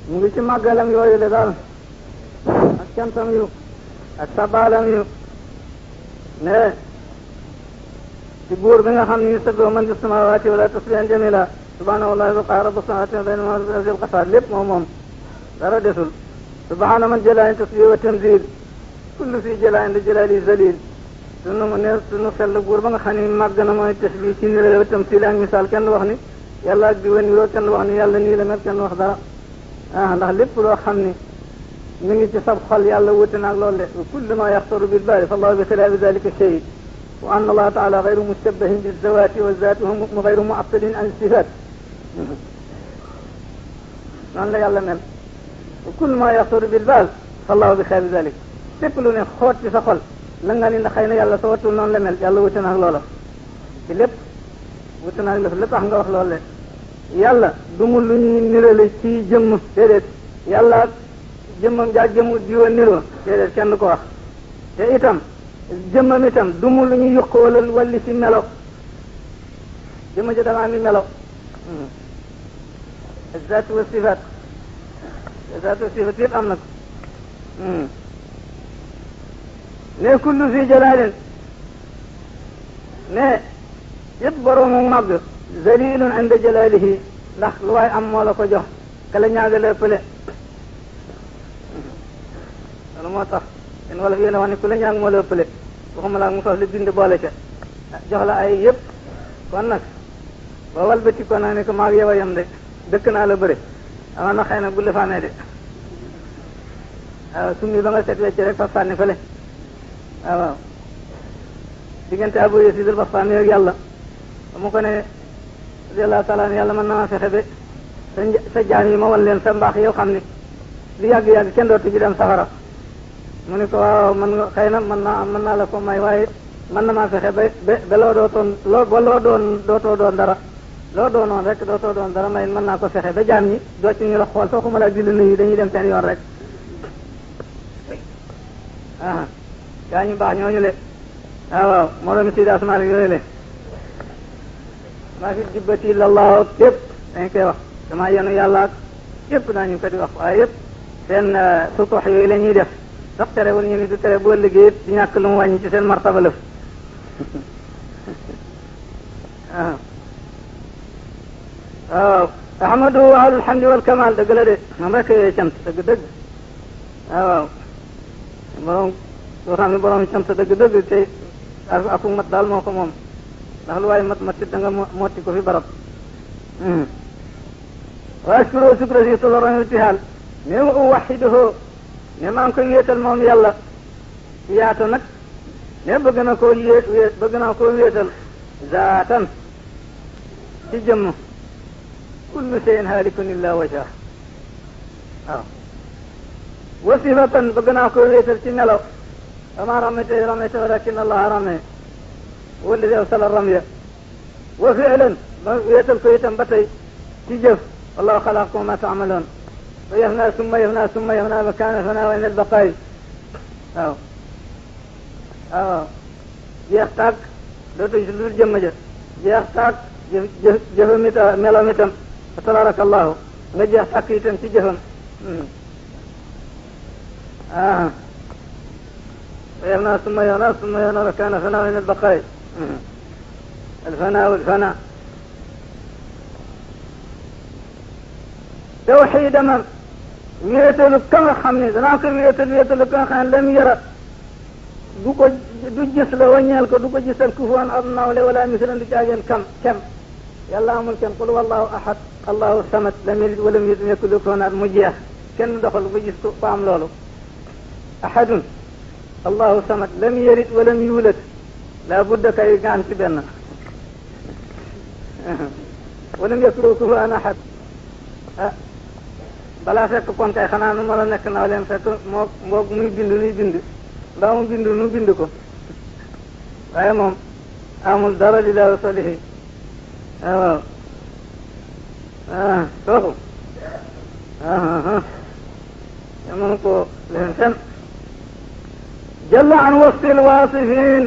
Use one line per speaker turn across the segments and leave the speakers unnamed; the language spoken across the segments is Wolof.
mu ngi ci màggalam yooyu le daal ak cantam yu ak sabaalam yu ne ci buur bi nga xam ni sabbihu man fi samawati wala tasbihan jamila subhanahu wa ta'ala rabbu samawati wa bainahuma al qasar lépp moom dara desul subhana man jalaani tasbih wa tanzil kullu fi jalaani li jalali zalil sunu sell buur ba nga xam ni màgg na mooy tasbih ci ni la tamsil ak misaal kenn wax ni yàlla ak di wen niroo kenn wax ni yàlla nii la mel kenn wax dara ndax lépp loo xam ni mi ngi ci sab xol yàlla wuute naag loolu de kullu ma yaxtaru bil baali fa allahu bi xilaafi dalika shay'in wa anna allaha taala gayru mushabbahin bi zawati wa zaatuhu gayru mu'attalin an sifaat noonu la yàlla mel kullu ma yaxtaru bil baal fa allahu bi xilaafi dalika lépp lu ne xoot ci sa xol la nga ni ndax xëy na yàlla sa wattul noonu la mel yàlla wuute naag loola ci lépp wuute naag la lépp tax nga wax loolu de yàlla du mu lu ñuy nirale ci jëmm déedéet yàlla jëmmam jaa jëmmu diwa niroo déedéet kenn du ko wax te itam jëmmam itam du mu lu ñuy yuq wala walli ci melo jëmm ja damaa mi melo zaatu wa sifaat zaatu wa sifaat yëpp am na ko ne kullu fi jalaalin ne yëpp boroomu màgg zalilun inda jalalihi ndax lu waay am moo la ko jox kala ñaagale pële loolu moo tax yéen wala fi yéen a wax ne ku la ñaag moo la pële waxuma laa mu sos li bind boole ca jox la ay yëpp kon nag ba walbati ko naa ne ko maag yow a yem de dëkk naa la bëri ama na xëy na bu lefaanee de waaw summi ba nga set wecc rek fa sànni fële waaw diggante Abu Yasid al-Bastami ak yàlla mu ko ne radiyallahu taala yàlla mën na maa fexe ba sa jaam yi ma wan leen sa mbaax yow xam ni lu yàgg-yàgg kenn dootu ji dem safara mu ne ko waaw mën nga xëy na mën naa la ko may waaye mën na maa fexe ba loo dootoon dootoo doon dara loo doonoon rek dootoo doon dara may mën naa ko fexe ba jaam ñi doo ci ñu la xool soo ko mën a di la nuyu dañuy dem seen yoon rek gaa ñu baax ñooñu le waaw moromi Sidi Asmaan yooyu le maa fi jibbati illallah yëpp dañ koy wax dama yenu yàlla ak yëpp daañu ko di wax waaye yëpp seen sutox yooyu la ñuy def sax terewul ñu ni du tere boo liggéey di ñàkk lu mu wàññi ci seen martaba lëf waaw ahmadu ahlul hamdi wal kamal dëgg la de moom rek yooyu cant dëgg waaw borom loo xam ne borom cant dëgg te aku mat daal moo ko moom ndax lu waaye mat da nga motti ko fi barab wa ashkuru shukra si toloron irtihaal ne wa uwaxiduhu ne maa ngi koy wéetal moom yàlla ci yaata nag ne bëgg naa koo wéetal zaatan ci jëmm kullu shay'in haalikun illa wajha waaw wa sifatan bëgg naa koo wéetal ci melo ama ramayta walakin allaha rame walladi awsala ramya wa fi'lan ma wéetal ko itam ba tey ci jëf wallahu xalaqakum ma ta'malun wa yafna summa yafna ba kaana fana wa inal baqaay waaw jeex tàkk dootu si lu jëmm ja jeex tàkk jëfam itam meloom itam fa tabarakallahu nga jeex tàkk itam ci jëfam ويفنى ثم يفنى وكان فناء من البقاء الفناء توحيد من wéetalu ka nga xam ne danaa ko wéetalu ka nga xam ne lam yara du gis la waññeel ko du ko gisal kufuwan ab nawle wala mislan du caageen kem yàlla amul kenn qul wallahu ahad allahu samad lam yalid walam yulad walam yakul lahu kufuwan ahad mu jeex kenn doxal ba gis ko fa am loolu ahadun allahu samad lam yalid walam yulad laa budda kay gaan ci benn walam yakul lahu kufuwan ahad balaa fekk kon kay xanaa nu ma la nekk naa leen fekk mboog muy bind nuy bind mbaa mu bind nu bind ko waaye moom amul dara li laa solihi waaw kooku te mënu ko leen fen jalla an wasfi alwaasifin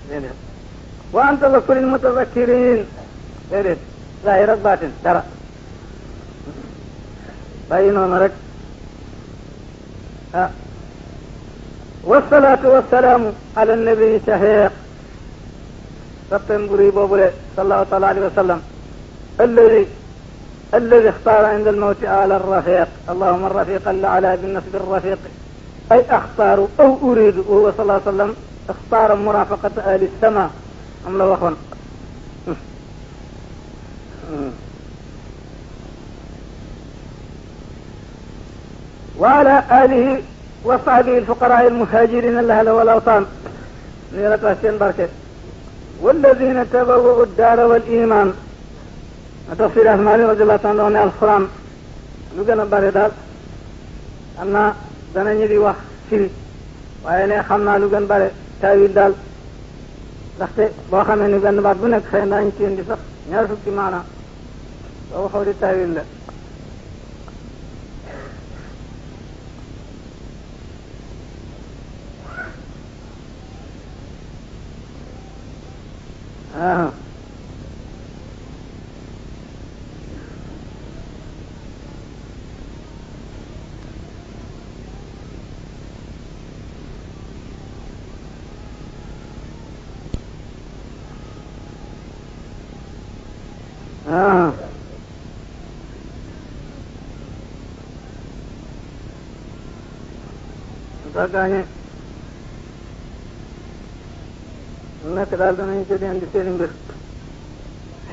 déedéet wa anta la kulli mutazakkirin déedéet zahir ak baatin dara bàyyi noonu rek ah wasalaatu wasalaamu ala nabii shahiq rappem bu rëy boobule sallallahu taala alayhi wa sallam alladi ixtaara inda almawti ala alrafiq allahuma alrafiq ala binasbi alrafiq ay axtaaru aw uridu wa huwa sallallahu alayhi wa sallam ixtaara murafaqata ahli sama am la waxoon wa ala alihi wa sahbihi alfuqaraa almuhajirin alahla wal awtaan nii la tax seen barke walladina tabawwa'u ad-daara wal iman a tax Seydi Asmaani radiyallahu taala wax ne alquran lu gën a bare daal xam naa danañu di wax firi waaye ne xam naa lu gën bare taawil daal ndaxte boo xamee ni benn baat bu nekk xëy na ñu ci indi sax ñaar fukki maana boo waxaw di taawil la gaañe nekk daal danañ ci leen di seeni mbir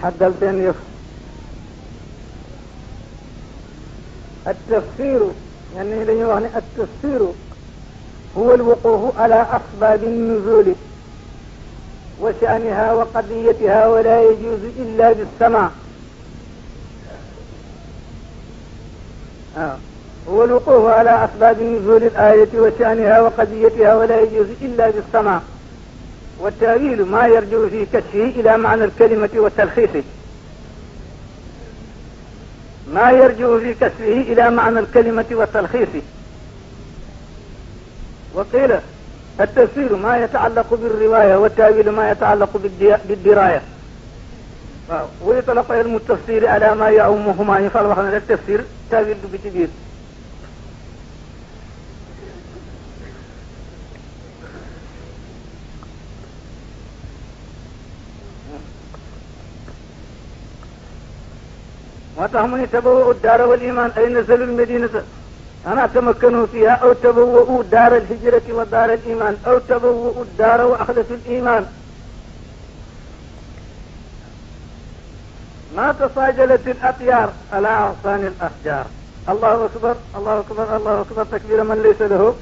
xaddal seen yëf التفسير يعني dañuy wax ne التفسير هو الوقوف على أسباب النزول وشأنها وقضيتها ولا يجوز إلا بالسماع هو الوقوف على أسباب نزول الآية وشأنها وقضيتها ولا يجوز إلا بالسماع والتأويل ما يرجع في كشفه إلى معنى الكلمة وتلخيصه ما يرجع في كشفه إلى معنى الكلمة وتلخيصه وقيل التفسير ما يتعلق بالرواية والتأويل ما يتعلق بالدراية ويطلق علم التفسير على ما يعمهما يفعل وخنا التفسير تأويل بكبير وتهمني تبوؤوا الدار والإيمان أي نزلوا المدينة أنا تمكنوا فيها أو تبوؤوا دار الهجرة ودار الإيمان أو تبوؤوا الدار وأخذتوا الإيمان ما تصاجلت الأطيار على أغصان الأشجار الله أكبر الله أكبر الله أكبر تكبير من ليس له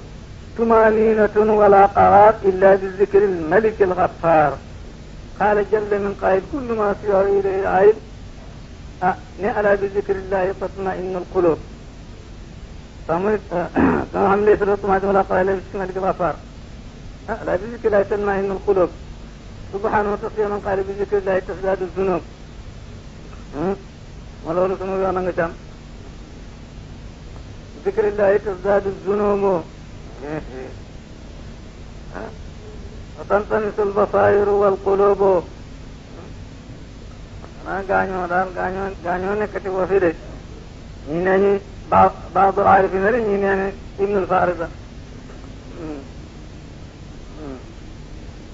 طمأنينة ولا قرار إلا بذكر الملك الغفار قال جل من قائل كل ما سواه إليه عائد ألا بذكر الله تطمئن القلوب فمن ليس له طمأنينة ولا قرار إلا بذكر الملك الغفار ألا بذكر الله تطمئن القلوب سبحانه وتعالى من قال بذكر الله تزداد الذنوب ولو نسمو يوانا نجام ذكر الله تزداد الذنوب وتنطمس البصائر والقلوب أنا غانيو نكتي وفيدي نيني بعض العارفين لي نيني ابن الفارضة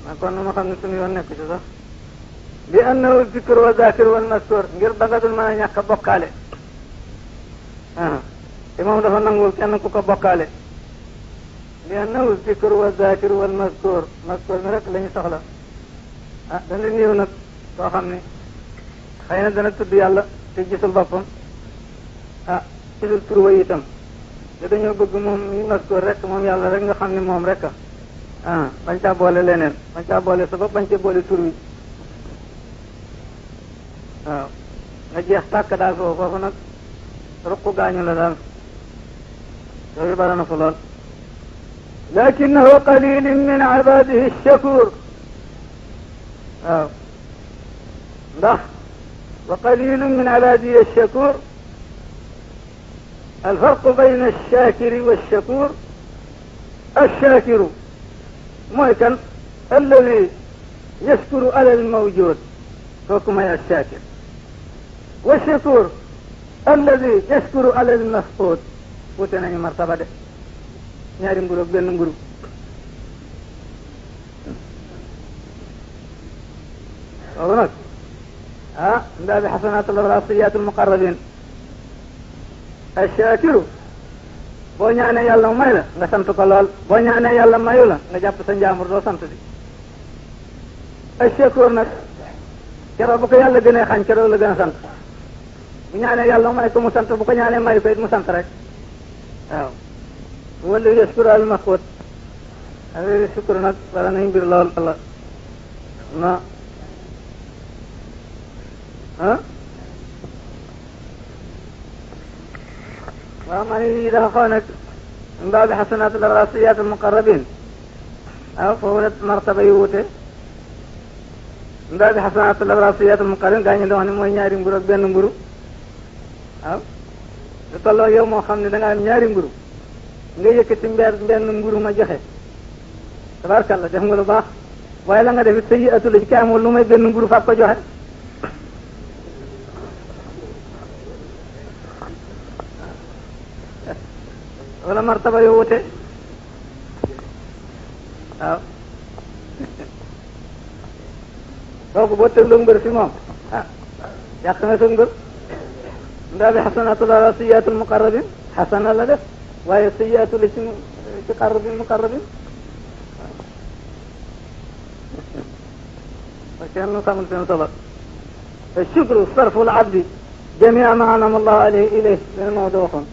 ما كنا ما خمنا سمي ونكتي صح لأنه الذكر والذاكر والمذكور ngir bagadul mën a ñàkk a bokkaale te moom dafa nangul kenn ku ko bokkaale لأنه الذكر والذاكر والمذكور mazkur mi rek la ñu soxla dana néew nag soo xam ne xëy na dana tudd yàlla te gisul boppam gisul tur wa itam te dañoo bëgg moom mi mazkur rek moom yàlla rek nga xam ne moom rek bañ caa boole leneen bañ caa boole sa bopp bañ caa boole tur wi waaw nga jeex tàkk daal foofu nag ruqu gaañu la daal yooyu bara na fa lool lakinahu qalilun min ibadihi shakur waaw ndax wa qalilun min ibadihi shakur alfarqu bayna alshakiri walshakur alshakiru mooy kan alladi yashkuru ala almawjud kooku may alshakir والشكور alladi yashkuru alal masqut wute nañu martaba de ñaari mburu ak benn mburu loolu nag ndaa bi xasanatul abrar sayyiatul muqarrabin ash-shakiru boo ñaanee yàlla may la nga sant ko lool boo ñaanee yàlla mayu la nga jàpp sa njaambur doo sant di ash-shakur nag keroog bu ko yàlla gënee xañ keroog la gën a sant bu ñaanee yàlla may ko mu sant bu ko ñaanee mayu ko it mu sant rek waaw wala yashkuru al masqut affaire shukr nag wala nañ mbir lool la na waaw man yi dafa xaw nag min baabi xasanatul abrar sayyiatul muqarrabin waaw foofu la martaba yu wute min baabi xasanatul abrar sayyiatul muqarrabin gaa ñu di wax ne mooy ñaari mburu ak benn mburu waaw lu tolloo yow moo xam ne da nga am ñaari mburu nga yëkkati benn mburu ma joxe tabarkalla def nga lu baax waaye la nga def it sayyiatu la ci ki amul lu may benn mburu fab ko joxe wala martaba yu wute waaw kooku boo tëgloo mbër fi moom yàq na sa mbër ndaa bi xasanatul abrar sayyiatul muqarrabin xasana la def waaye sayyiatu la ci muqarrabin wa kenn xamul seen solo ashukru sarfu al-abdi jamia ma anama allahu alayhi ilayh leen moo do waxoon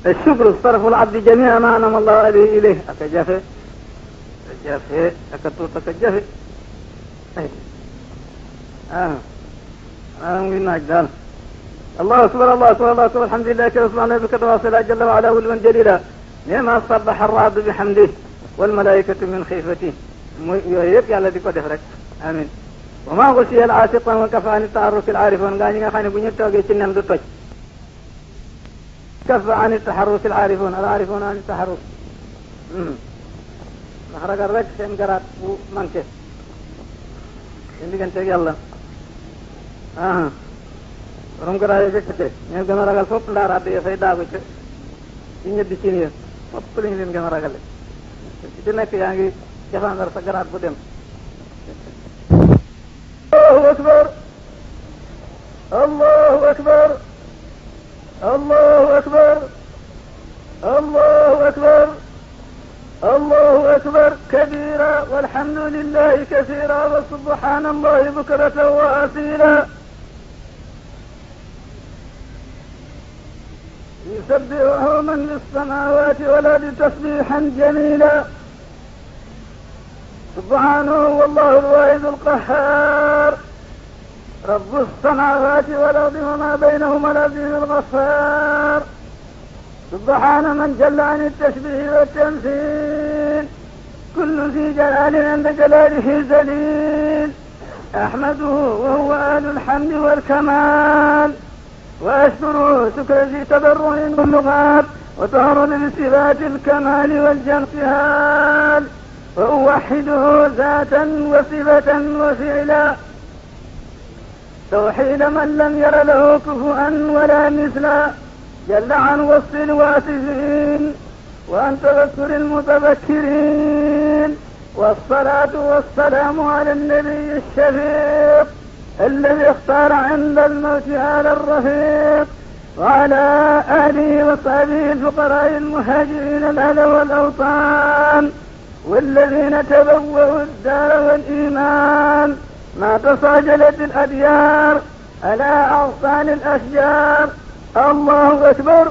الشكر صرف العبد جميع ما أنعم الله عليه إليه أكجافي أكتوت أكجافي من أجدال الله أكبر الله أكبر الله أكبر الحمد لله كرة سبحانه بكرة واصلة جل وعلا ولمن جليلا نعم صبح الرعد بحمده والملائكة من خيفته يبقى الذي قد فرق آمين وما غشي العاشق وكفى عن التعرف العارفون قال خاني بنيت وقيت النمد الطج كفى عن التحرك العارفون عن التحرك نخرج الرك سين قرات ومنكس اللي كان تجي الله رم قرأ يجكته نيم كنا رجال فوق لا راد يسيدا بيت إني بيشيني فوق لين لين كنا رجال إتنا كيانغي كفان در سكرات بدم الله أكبر الله أكبر الله أكبر الله أكبر الله أكبر كبيرا والحمد لله كثيرا وسبحان الله بكرة وأصيلا يسبحه من في السماوات والأرض تسبيحا جميلا سبحانه والله الواحد القهار رب السماوات والأرض وما بينهما العزيز الغفار سبحان من جل عن التشبيه والتمثيل كل ذي جلال عند جلاله ذليل أحمده وهو أهل الحمد والكمال وأشكره شكر ذي تضرع واللغات وطهر لصفات الكمال والجنسهال وأوحده ذاتا وصفة وفعلا توحيد من لم ير له كفوا ولا مثلا جل عن وصف الواصفين وعن تذكر المتذكرين والصلاة والسلام على النبي الشفيق الذي اختار عند الموت على الرفيق وعلى آله وصحبه الفقراء المهاجرين الأهل والأوطان والذين تبوأوا الدار والإيمان ما تصاجلت الأديار على أغصان الأشجار الله أكبر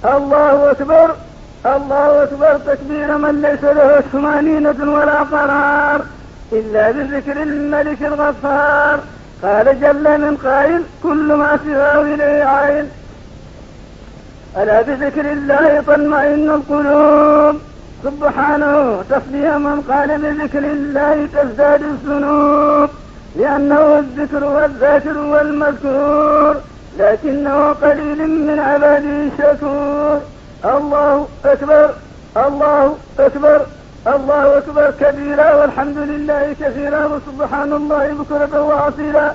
الله أكبر الله أكبر تكبير من ليس له ثمانينة ولا قرار إلا بذكر الملك الغفار قال جل من قائل كل ما سواه إليه عين ألا بذكر الله تطمئن القلوب سبحانه تصديق من قال بذكر الله تزداد الذنوب لأنه الذكر والذاكر والمذكور لكنه قليل من عباده الشكور الله أكبر الله أكبر الله أكبر كبيرا والحمد لله كثيرا وسبحان الله بكرة وأصيلا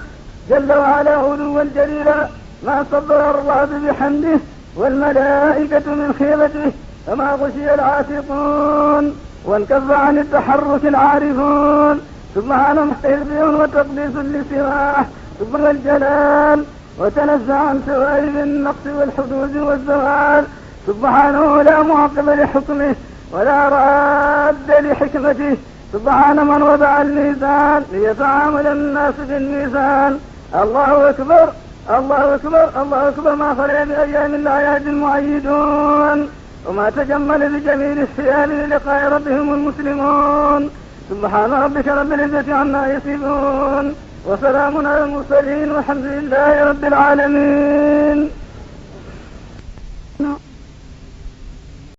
جل وعلا علوا جليلا ما صبر الله بحمده والملائكة من خيبته فما غشي العاتقون وانكف عن التحرك العارفون سبحان محترف وتقديس لسواه سبحان الجلال وتنزع عن سوائب النقص والحدود والزوال سبحانه لا معقب لحكمه ولا راد لحكمته سبحان من وضع الميزان ليتعامل الناس بالميزان الله أكبر الله أكبر الله أكبر ما خلق بأيام الأعياد المعيدون وما تجمل بجميل الثياب للقاء ربهم المسلمون سبحان ربك رب العزة عما يصفون وسلام على المرسلين والحمد لله رب العالمين.